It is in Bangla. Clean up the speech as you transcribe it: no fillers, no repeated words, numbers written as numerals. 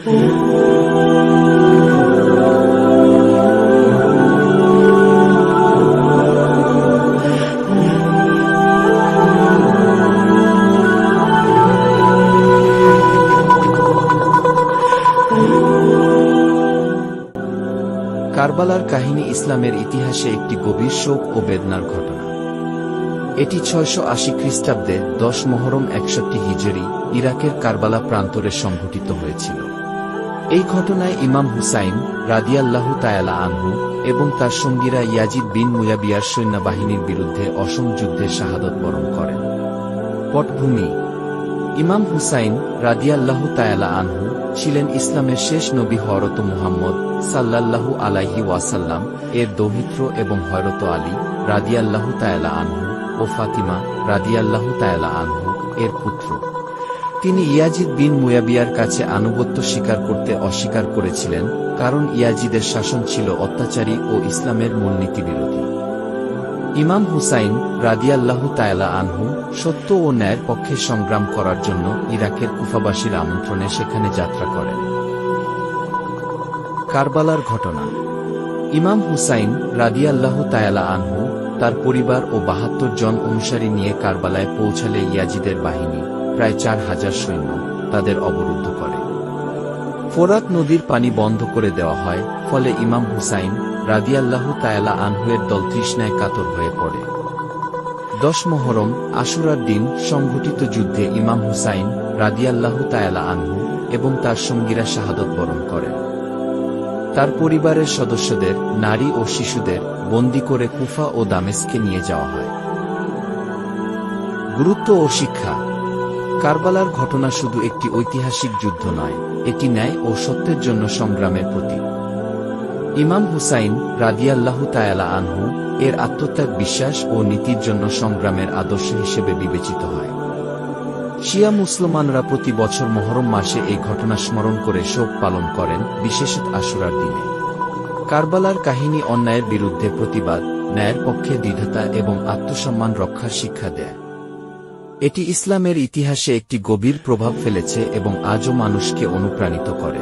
কারবালার কাহিনী ইসলামের ইতিহাসে একটি গভীর শোক ও বেদনার ঘটনা। এটি 680 খ্রিস্টাব্দে 10 মুহররম 61 হিজরি ইরাকের কারবালা প্রান্তরে সংঘটিত হয়েছিল। এই ঘটনায় ইমাম হুসাইন রাদিয়াল্লাহু তাআলা আনহু এবং তার সঙ্গীরা ইয়াজিদ বিন মুয়াবিয়ার সৈন্যবাহিনীর বিরুদ্ধে অসম যুদ্ধে শাহাদত বরণ করেন। পটভূমি: ইমাম হুসাইন রাদিয়াল্লাহু তাআলা আনহু ছিলেন ইসলামের শেষ নবী হযরত মুহাম্মদ সাল্লাল্লাহু আলাইহি ওয়াসাল্লাম এর দৌহিত্র এবং হযরত আলী রাদিয়াল্লাহু তাআলা আনহু ও ফাতিমা রাদিয়াল্লাহু তাআলা আনহু এর পুত্র। তিনি ইয়াজিদ বিন মুয়াবিয়ার কাছে আনুগত্য স্বীকার করতে অস্বীকার করেছিলেন, কারণ ইয়াজিদের শাসন ছিল অত্যাচারী ও ইসলামের মূলনীতি বিরোধী। ইমাম হুসাইন রাদিয়াল্লাহু তাআলা আনহু সত্য ও ন্যায়ের পক্ষে সংগ্রাম করার জন্য ইরাকের কুফাবাসীর আমন্ত্রণে সেখানে যাত্রা করেন। কারবালার ঘটনা: ইমাম হুসাইন রাদিয়াল্লাহু তাআলা আনহু তার পরিবার ও 72 জন অনুসারী নিয়ে কারবালায় পৌঁছালে ইয়াজিদের বাহিনী, প্রায় 4000 সৈন্য, তাদের অবরুদ্ধ করে। ফোরাত নদীর পানি বন্ধ করে দেওয়া হয়, ফলে ইমাম হুসাইন রাদিয়াল্লাহু তাআলা আনহুয়ের দল তৃষ্ণায় কাতর হয়ে পড়ে। 10 মুহররম আশুরার দিন সংঘটিত যুদ্ধে ইমাম হুসাইন রাদিয়াল্লাহু তাআলা আনহু এবং তার সঙ্গীরা শাহাদত বরণ করেন। তার পরিবারের সদস্যদের, নারী ও শিশুদের বন্দী করে কুফা ও দামেস্কে নিয়ে যাওয়া হয়। গুরুত্ব ও শিক্ষা: কারবালার ঘটনা শুধু একটি ঐতিহাসিক যুদ্ধ নয়, এটি ন্যায় ও সত্যের জন্য সংগ্রামের প্রতীক। ইমাম হুসাইন রাদিয়াল্লাহু তাআলা আনহু এর আত্মত্যাগ বিশ্বাস ও নীতির জন্য সংগ্রামের আদর্শ হিসেবে বিবেচিত হয়। শিয়া মুসলমানরা প্রতি বছর মুহররম মাসে এই ঘটনা স্মরণ করে শোক পালন করেন, বিশেষত আশুরার দিনে। কারবালার কাহিনী অন্যায়ের বিরুদ্ধে প্রতিবাদ, ন্যায়ের পক্ষে দৃঢ়তা এবং আত্মসম্মান রক্ষার শিক্ষা দেয়। এটি ইসলামের ইতিহাসে একটি গভীর প্রভাব ফেলেছে এবং আজও মানুষকে অনুপ্রাণিত করে।